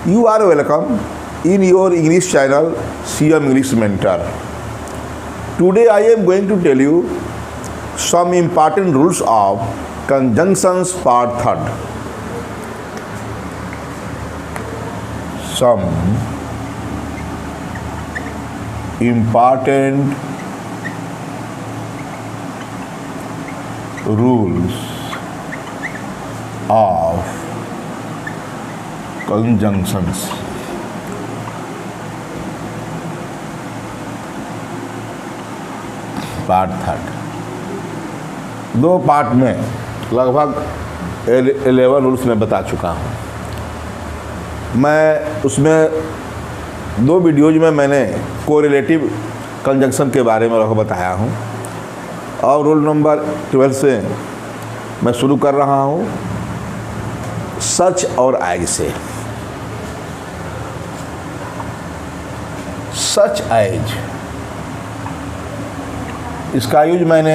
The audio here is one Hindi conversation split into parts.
You are welcome in your English channel, CM English Mentor. Today I am going to tell you some important rules of conjunctions part 3rd. Some important rules of conjunctions. Part 3rd, 2 part में लगभग 11 रूल्स में बता चुका हूँ। मैं उसमें 2 वीडियोज में मैंने कोरिलेटिव कंजंक्शन के बारे में लगभग बताया हूँ और रूल नंबर 12 से मैं शुरू कर रहा हूँ सच और एज से। सच एज, इसका यूज मैंने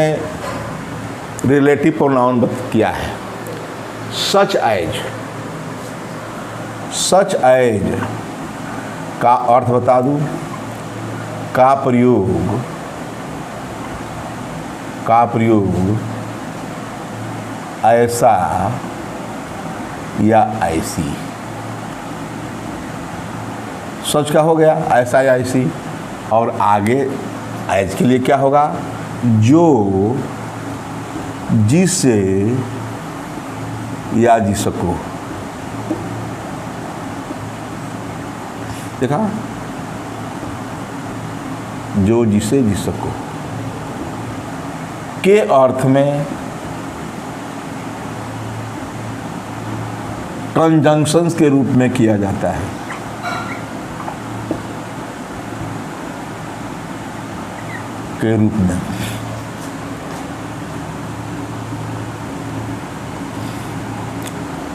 रिलेटिव प्रोनाउन किया है। सच एज, सच एज का अर्थ बता दूं, का प्रयोग ऐसा या ऐसी। सच का हो गया ऐसा या ऐसी, और आगे एज के लिए क्या होगा, जो जिसे या जिसको। देखा, जो जिसे जिसको के अर्थ में कंजंक्शंस के रूप में किया जाता है। के रूप में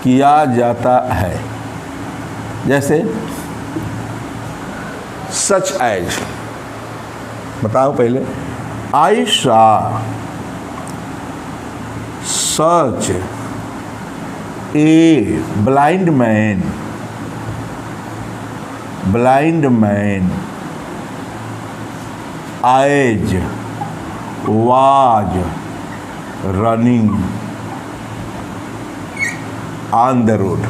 किया जाता है। जैसे सच एज, बताओ पहले। I saw such a blind man as was running on the road.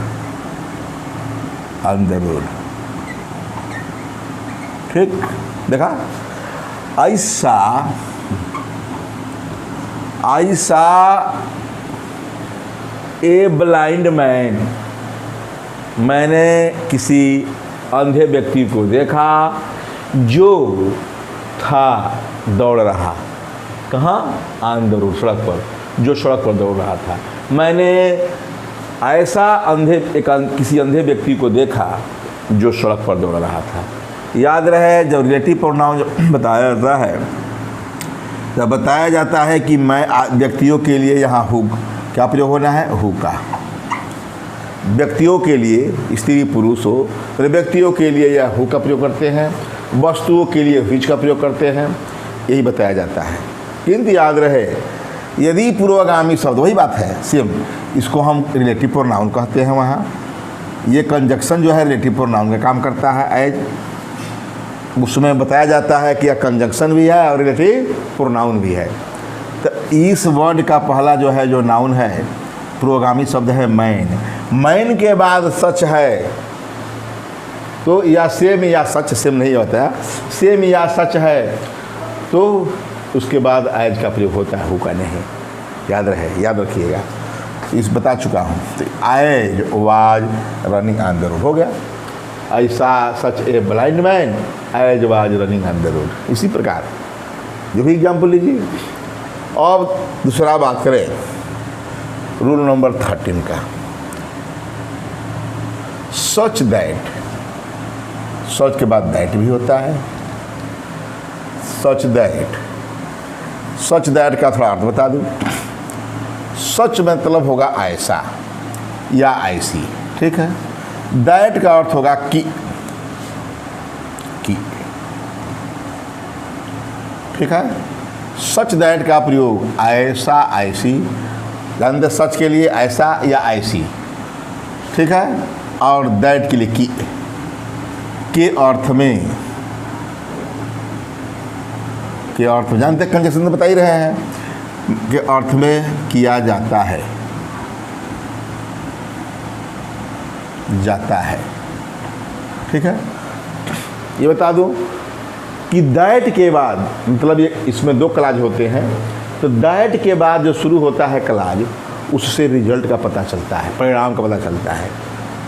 ठीक, देखा। ऐसा ए ब्लाइंड मैन, मैंने किसी अंधे व्यक्ति को देखा जो था दौड़ रहा। कहाँ? ऑन द रोड, सड़क पर, जो सड़क पर दौड़ रहा था। मैंने ऐसा किसी अंधे व्यक्ति को देखा जो सड़क पर दौड़ रहा था। याद रहे, जब रिलेटिव प्रोनाउन बताया जाता है, जब बताया जाता है कि मैं व्यक्तियों के लिए यहाँ हूँ, क्या प्रयोग होना है? हु का। व्यक्तियों के लिए, स्त्री पुरुष हो तो व्यक्तियों के लिए यह हु का प्रयोग करते हैं, वस्तुओं के लिए व्हिच का प्रयोग करते हैं, यही बताया जाता है। किंतु याद रहे, यदि पूर्वगामी शब्द, वही बात है सेम, इसको हम रिलेटिव प्रोनाउन कहते हैं। वहाँ ये कंजक्शन जो है रिलेटिव प्रोनाउन का काम करता है। एज, उसमें बताया जाता है कि यह कंजक्शन भी है और रिलेटिव प्रोनाउन भी है। तो इस वर्ड का पहला जो है, जो नाउन है, पूर्वगामी शब्द है मैन। मैन के बाद सच है, तो या सेम या सच, सेम नहीं होता है, सेम या सच है, तो उसके बाद एज का प्रयोग होता है, हु का नहीं। याद रहे, याद रखिएगा, इस बता चुका हूँ। तो as was running on the road हो गया। ऐसा such a blind man as was running on the road. इसी प्रकार जो भी एग्जाम्पल लीजिए। अब दूसरा बात करें रूल नंबर 13 का, सच दैट। सच के बाद दैट भी होता है। सच दैट का थोड़ा अर्थ बता दूं। सच मतलब होगा ऐसा या ऐसी, ठीक है। दैट का अर्थ होगा कि, ठीक है। सच दैट का प्रयोग ऐसा ऐसी, जानते सच के लिए ऐसा या ऐसी, ठीक है। और दैट के लिए की के अर्थ में, के अर्थ में जानते हैं, कंजक्शन तो बता ही रहे हैं, के अर्थ में किया जाता है, जाता है। ठीक है, ये बता दूं कि दैट के बाद, मतलब ये इसमें दो क्लाज होते हैं, तो दैट के बाद जो शुरू होता है क्लाज, उससे रिजल्ट का पता चलता है, परिणाम का पता चलता है।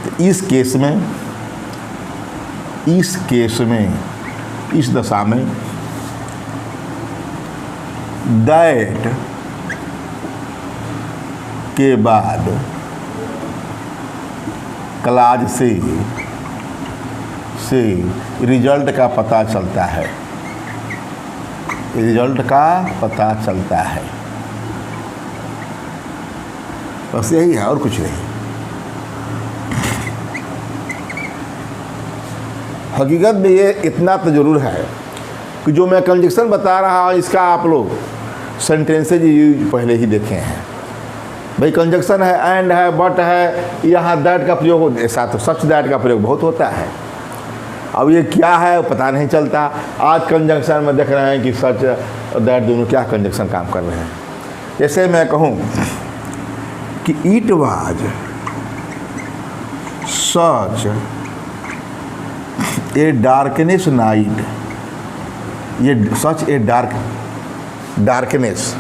तो इस केस में, इस दशा में दैट के बाद क्लाज से रिजल्ट का पता चलता है, रिजल्ट का पता चलता है। बस यही है और कुछ नहीं। हकीकत में ये इतना तो जरूर है कि जो मैं कंजक्शन बता रहा हूँ इसका आप लोग सेंटेंसेज यूज पहले ही देखे हैं। भाई कंजक्शन है, एंड है, बट है, यहाँ दैट का प्रयोग हो, ऐसा तो सच दैट का प्रयोग बहुत होता है। अब ये क्या है पता नहीं चलता। आज कंजक्शन में देख रहे हैं कि सच और दैट दोनों क्या कंजक्शन काम कर रहे हैं। जैसे मैं कहूँ कि it was such a darkness night, ये सच ए डार्कनेस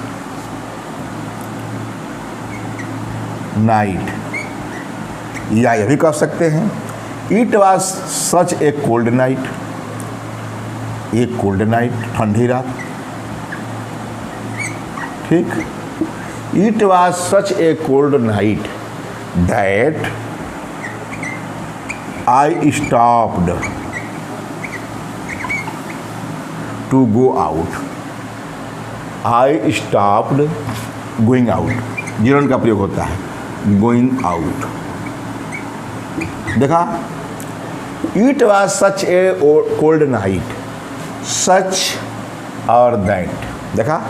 नाइट, या ये भी कह सकते हैं it was such a cold night, एक कोल्ड नाइट, ठंडी रात। ठीक, it was such a cold night that I stopped to go out, I stopped going out, जीवन का प्रयोग होता है, गोइंग आउट। देखा, it was such a cold night, such और दैट, देखा,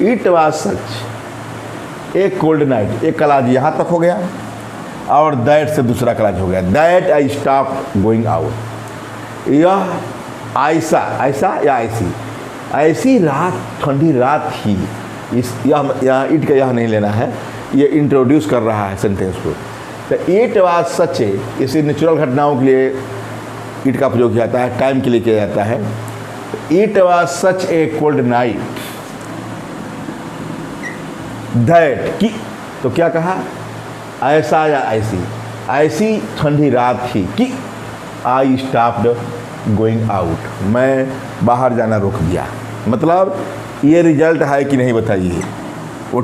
it was such a cold night, एक क्लाज यहाँ तक हो गया और दैट से दूसरा क्लाज हो गया, that I stop going out. यह ऐसा, ऐसा या ऐसी, ऐसी रात, ठंडी रात ही, इस यहाँ इट का यह नहीं लेना है, ये इंट्रोड्यूस कर रहा है सेंटेंस को। तो इट वाज सच ए, इसे नेचुरल घटनाओं के लिए इट का प्रयोग किया जाता है, टाइम के लिए किया जाता है। It was such a cold night that की, तो क्या कहा, ऐसा या ऐसी, ऐसी ठंडी रात थी कि आई स्टॉप्ड गोइंग आउट, मैं बाहर जाना रोक दिया। मतलब ये रिजल्ट है कि नहीं बताइए। वो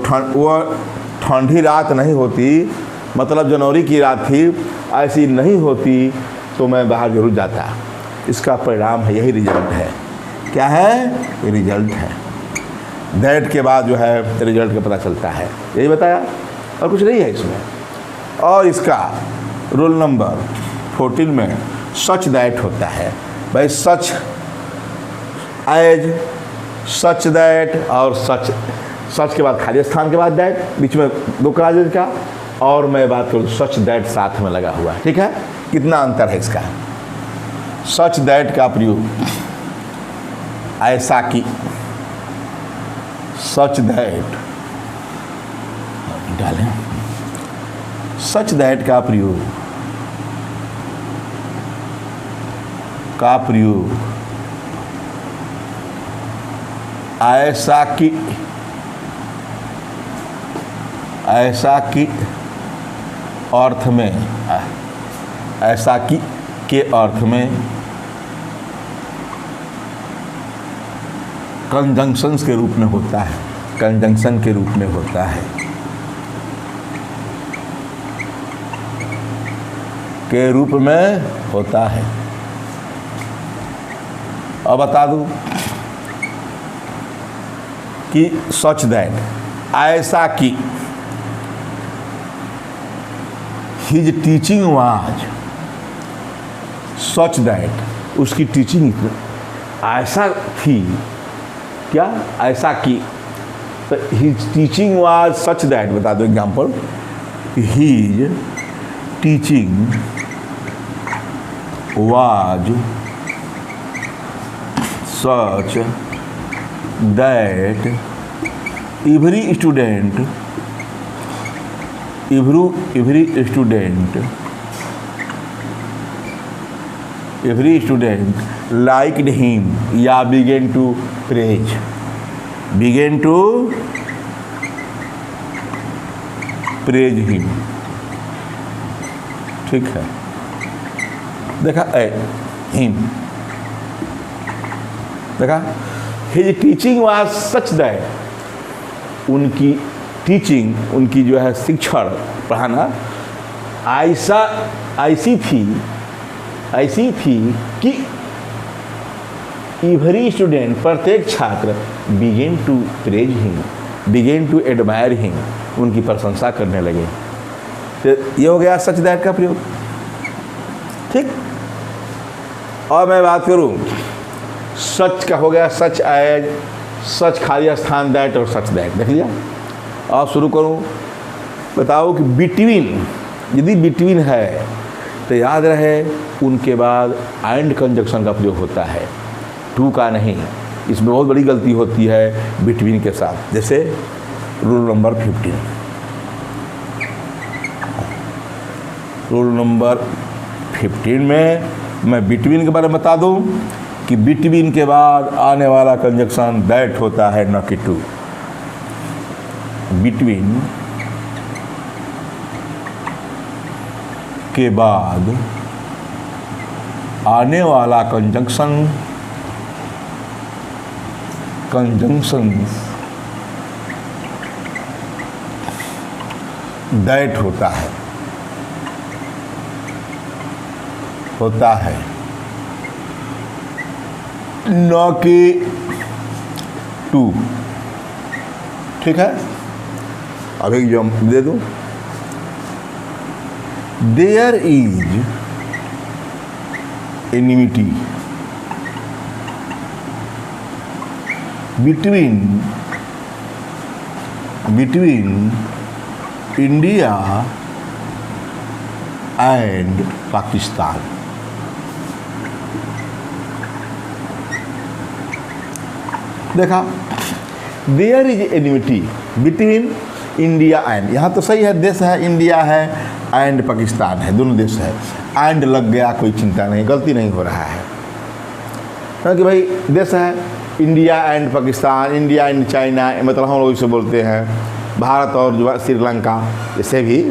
ठंडी रात नहीं होती, मतलब जनवरी की रात थी, ऐसी नहीं होती तो मैं बाहर जरूर जाता। इसका परिणाम है, यही रिजल्ट है। क्या है, ये रिजल्ट है। दैट के बाद जो है रिजल्ट का पता चलता है, यही बताया और कुछ नहीं है इसमें। और इसका रूल नंबर 14 में सच दैट होता है। भाई सच, एज, सच दैट और सच, सच के बाद खाली स्थान के बाद दैट, बीच में दो क्लाजेज का, और मैं बात करूँ सच दैट साथ में लगा हुआ है। ठीक है, कितना अंतर है इसका। सच दैट का प्रयोग ऐसा कि, सच दैट डालें, सच दैट का प्रयोग ऐसा कि, ऐसा कि अर्थ में, ऐसा कि के अर्थ में कंजंक्शंस के रूप में होता है, कंजंक्शन के रूप में होता है, के रूप में होता है। अब बता दूं कि सच दैट, ऐसा कि his teaching was such that, उसकी टीचिंग ऐसा थी, क्या, ऐसा कि, तो his teaching was such that, बता दो example, his teaching was such that every student liked him या began to praise him। ठीक है, देखा him, देखा his teaching was such that, उनकी टीचिंग, उनकी जो है शिक्षण पढ़ाना ऐसी थी कि एवरी स्टूडेंट, प्रत्येक छात्र began to praise him, began to admire him, उनकी प्रशंसा करने लगे। तो ये हो गया सच दैट का प्रयोग। ठीक, और मैं बात करूं सच का, हो गया सच एज, सच खाली स्थान दैट और सच दैट, देख लिया। और शुरू करूं, बताओ कि बिटवीन, यदि बिटवीन है तो याद रहे उनके बाद एंड कंजक्शन का प्रयोग होता है, टू का नहीं। इसमें बहुत बड़ी गलती होती है बिटवीन के साथ। जैसे रूल नंबर 15, रूल नंबर 15 में मैं बिटवीन के बारे में बता दूं कि बिटवीन के बाद आने वाला कंजक्शन दैट होता है, न कि टू। बिटवीन के बाद आने वाला कंजंक्शन दैट होता है, न कि टू। ठीक है, अब एक जो दे दूं, there is enmity between India and Pakistan. देखा, there is enmity between India and, यहाँ तो सही है, देश है इंडिया है एंड पाकिस्तान है, दोनों देश है। एंड लग गया, कोई चिंता नहीं, गलती नहीं हो रहा है, क्योंकि भाई देश है India and Pakistan, India and China, मतलब हम लोग इसे बोलते हैं भारत और जो श्रीलंका। इससे भी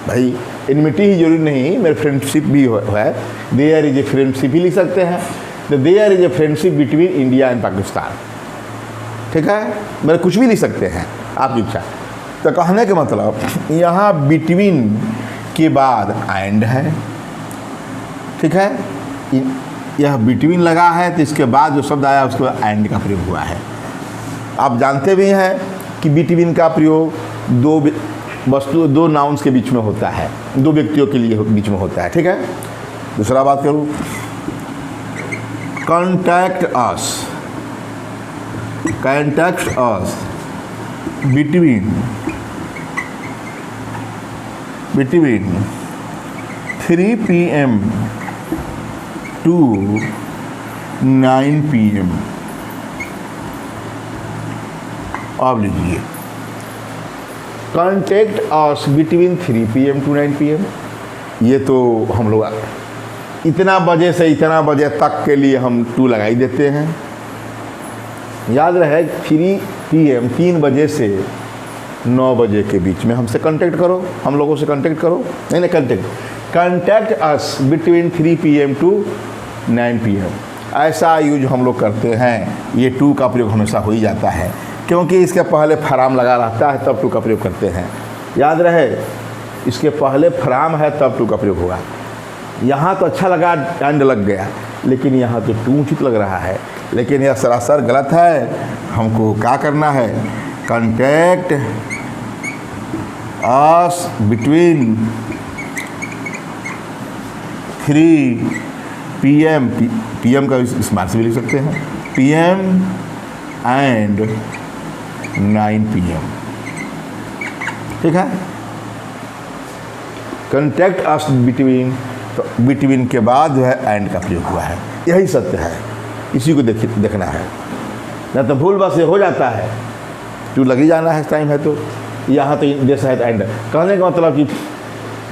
भाई एनिमिटी ही जरूरी नहीं, मेरे फ्रेंडशिप भी है, देयर इज ए फ्रेंडशिप भी लिख सकते हैं। तो there is a friendship between India and Pakistan. ठीक है, मेरे कुछ भी लिख सकते हैं, आपकी इच्छा। तो कहने के मतलब यहाँ बिटवीन के बाद एंड है। ठीक है, यह बिटवीन लगा है तो इसके बाद जो शब्द आया उसके बाद एंड का प्रयोग हुआ है। आप जानते भी हैं कि बिटवीन का प्रयोग दो नाउन्स के बीच में होता है, दो व्यक्तियों के लिए बीच में होता है। ठीक है, दूसरा बात करूँ, contact us between 3 PM to 9 PM। अब लीजिए, contact us between 3 PM to 9 PM। ये तो हम लोग इतना बजे से इतना बजे तक के लिए हम 2 लगा ही देते हैं। याद रहे 3 PM 3 बजे से 9 बजे के बीच में हमसे कांटेक्ट करो, हम लोगों से कांटेक्ट करो। नहीं contact us between 3 PM to 9 PM, ऐसा यूज हम लोग करते हैं। ये टू का प्रयोग हमेशा हो ही जाता है, क्योंकि इसके पहले फराम लगा रहता है, तब टू का प्रयोग करते हैं। याद रहे, इसके पहले फराम है तब टू का प्रयोग होगा। यहाँ तो अच्छा लगा, एंड लग गया, लेकिन यहाँ तो टू उचित लग रहा है, लेकिन यह सरासर गलत है। हमको क्या करना है, contact us between 3 PM, PM का इस्तेमाल से भी लिख सकते हैं, PM एंड 9 PM। ठीक है, कॉन्टैक्ट अस बिटवीन तो बिटवीन के बाद जो है एंड का प्रयोग हुआ है, यही सत्य है, इसी को देखना है। न तो भूल बस ये हो जाता है, क्यों लगी जाना है टाइम है तो यहाँ तो जैसा है एंड। कहने का मतलब कि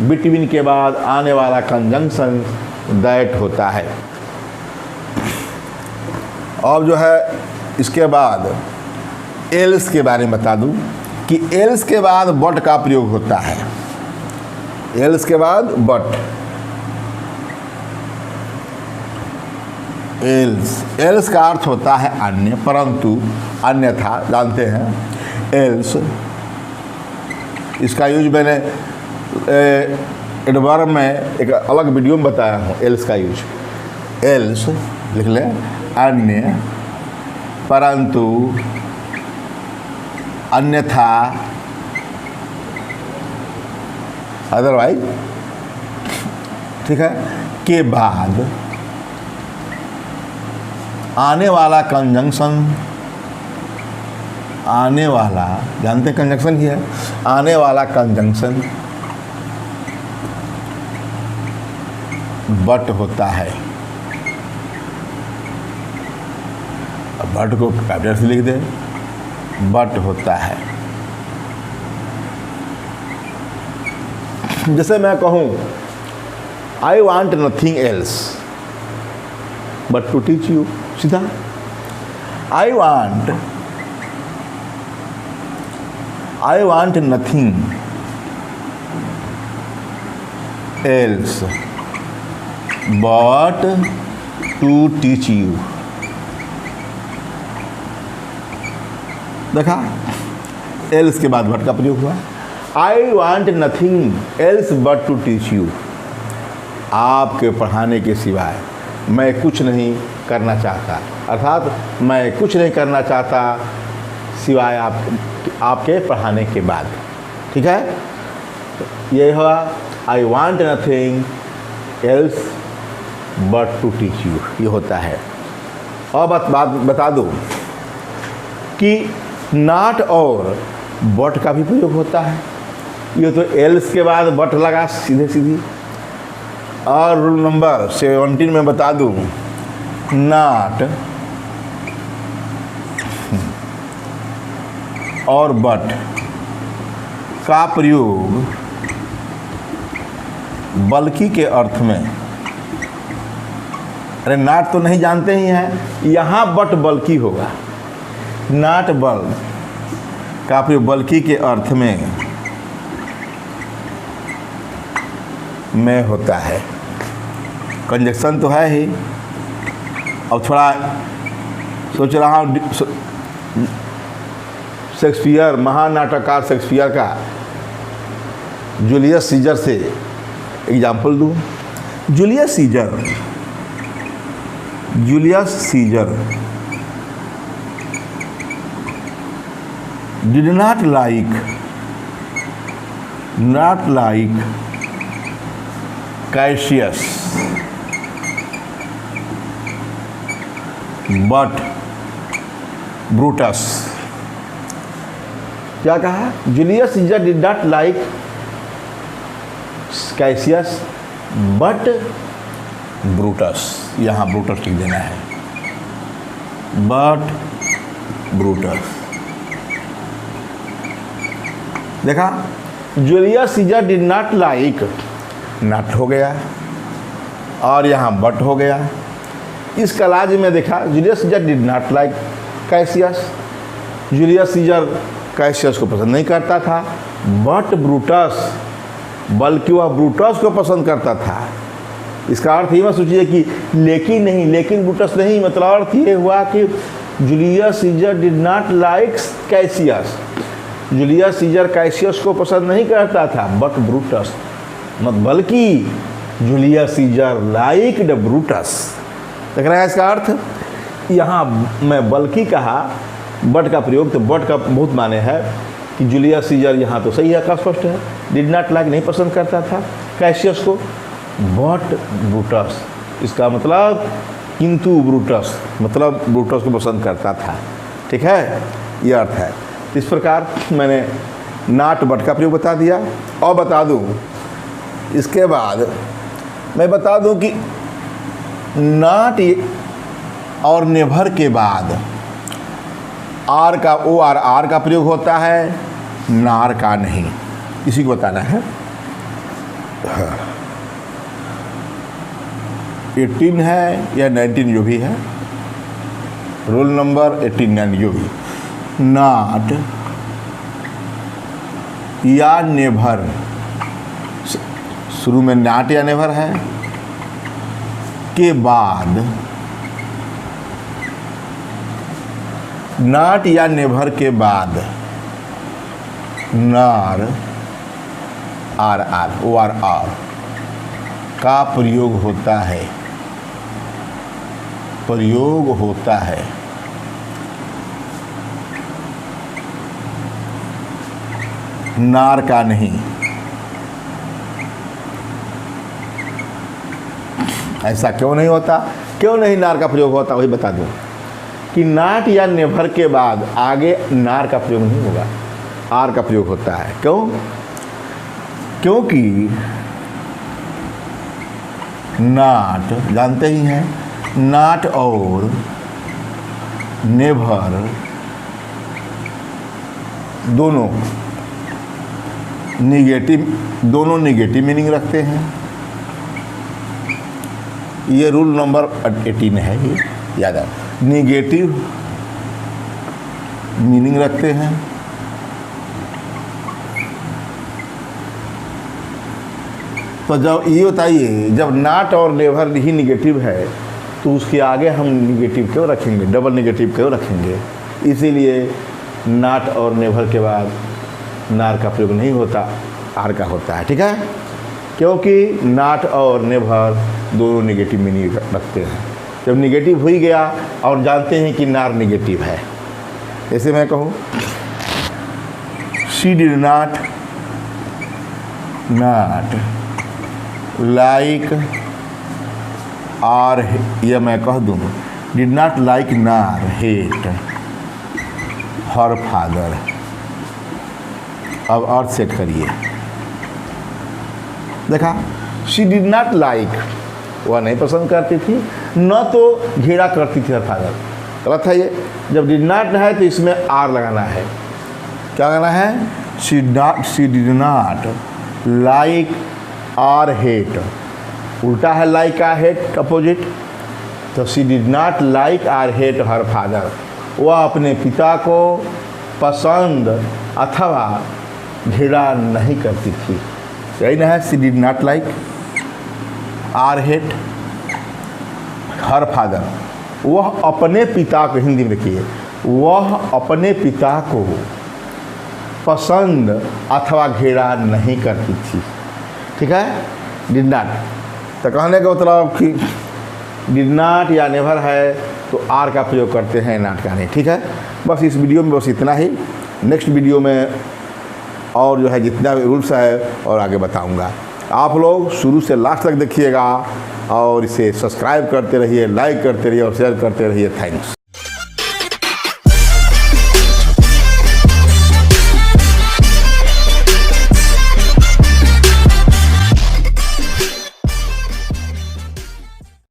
बिटवीन के बाद आने वाला कंजंक्शन दैट होता है। अब जो है इसके बाद एल्स के बारे में बता दूं कि एल्स के बाद बट का प्रयोग होता है। एल्स के बाद बट, एल्स का अर्थ होता है अन्य, परंतु, अन्यथा, जानते हैं एल्स। इसका यूज मैंने एडवर्ब में एक अलग वीडियो में बताया हूँ एल्स का यूज। एल्स लिख लें, अन्य, परंतु, अन्यथा, अदरवाइज, ठीक है, के बाद आने वाला कंजंक्शन, आने वाला, जानते हैं कंजंक्शन ही है, आने वाला कंजंक्शन बट होता है। अब बट को कैपिटल से लिख दें, बट होता है। जैसे मैं कहूँ I want nothing else but to teach you, सीधा I want nothing else but to teach you. देखा, एल्स के बाद बट का प्रयोग हुआ। I want nothing else but to teach you, आपके पढ़ाने के सिवाय मैं कुछ नहीं करना चाहता, अर्थात मैं कुछ नहीं करना चाहता सिवाय आपके पढ़ाने के बाद। ठीक है, ये हुआ I want nothing else but to teach you, ये होता है। और बात बता दो कि नॉट और बट का भी प्रयोग होता है। ये तो एल्स के बाद बट लगा सीधी। और रूल नंबर 17 में बता दूं, नॉट और बट का प्रयोग बल्कि के अर्थ में, अरे नॉट तो नहीं जानते ही हैं, यहाँ बट बल्कि होगा। नॉट बल का प्रयोग बल्कि के अर्थ में होता है। कंजक्शन तो है ही। अब थोड़ा सोच रहा हूँ शेक्सपियर, महान नाटककार शेक्सपियर का जूलियस सीजर से एग्जाम्पल दूँ। Julius Caesar did not like Cassius but Brutus। क्या कहा? Julius Caesar did not like Cassius but Brutus, यहाँ ब्रूटस लिख देना है, बट ब्रूटस। देखा, Julius Caesar did not like, not हो गया और यहाँ बट हो गया। इस कलाज में देखा, Julius Caesar did not like Cassius, Julius Caesar Cassius को पसंद नहीं करता था, बट ब्रूटस, बल्कि वह ब्रूटस को पसंद करता था। इसका अर्थ ये मत सोचिए कि लेकिन ब्रूटस नहीं, मतलब अर्थ ये हुआ कि Julius Caesar did not like Cassius, Julius Caesar Cassius को पसंद नहीं करता था, बट ब्रूटस, मत बल्कि जूलियस सीजर लाइक्ड ब्रूटस। देख रहे हैं इसका अर्थ। यहाँ मैं बल्कि कहा, बट का प्रयोग, तो बट का बहुत माने है कि जूलियस सीजर, यहाँ तो सही है, का स्पष्ट है, डिड नॉट लाइक नहीं पसंद करता था कैसियस को, बट ब्रूटस, इसका मतलब किंतु ब्रूटस, मतलब ब्रूटस को पसंद करता था। ठीक है, ये अर्थ है। इस प्रकार मैंने नॉट बट का प्रयोग बता दिया। और बता दूं, इसके बाद मैं बता दूं कि नॉट और नेवर के बाद आर का ओ आर का प्रयोग होता है, नार का नहीं। इसी को बताना है। 18 है या 19 जो भी है, रोल नंबर 18 जो भी, नॉट या नेवर, शुरू में नॉट या नेवर है, के बाद नॉट या नेवर के बाद नार आर ओ आर का प्रयोग होता है, प्रयोग होता है। नार का नहीं। ऐसा क्यों नहीं होता, क्यों नहीं नार का प्रयोग होता, वही बता दूं कि नॉट या नेवर के बाद आगे नार का प्रयोग नहीं होगा, आर का प्रयोग होता है। क्यों? क्योंकि नॉट जानते ही हैं, नॉट और नेवर दोनों नेगेटिव मीनिंग रखते हैं। ये रूल नंबर 18 है, ये याद है। नेगेटिव मीनिंग रखते हैं। तो जब ये बताइए, जब नॉट और नेवर ही निगेटिव है तो उसके आगे हम निगेटिव क्यों रखेंगे, डबल निगेटिव क्यों रखेंगे? इसीलिए नॉट और नेवर के बाद नार का प्रयोग नहीं होता, आर का होता है। ठीक है, क्योंकि नॉट और नेवर दोनों निगेटिव मीनिंग रखते हैं। जब निगेटिव हो ही गया और जानते हैं कि नार निगेटिव है, ऐसे मैं कहूँ she did not like or, या मैं कह दूँ did not like nor hate her father. अब अर्थ सेट करिए, देखा, शी डिड नॉट लाइक, वह नहीं पसंद करती थी, न तो घेरा करती थी हर फादर। गलत है ये। जब डिड नॉट है तो इसमें आर लगाना है। क्या लगाना है? She did not like or hate, उल्टा है लाइक आर हेट, अपोजिट। तो she did not like or hate her father, वह अपने पिता को पसंद अथवा घृणा नहीं करती थी। यही ना है, she did not like or hate her father, वह अपने पिता को, हिंदी में लिखिए, वह अपने पिता को पसंद अथवा घृणा नहीं करती थी। ठीक है, डिड नॉट। तो कहने का मतलब कि डिड नॉट या नेवर है तो आर का प्रयोग करते हैं, नॉट का नहीं। ठीक है, बस इस वीडियो में बस इतना ही। नेक्स्ट वीडियो में और जो है जितना भी रूल्स है और आगे बताऊंगा। आप लोग शुरू से लास्ट तक देखिएगा और इसे सब्सक्राइब करते रहिए, लाइक करते रहिए और शेयर करते रहिए। थैंक्स।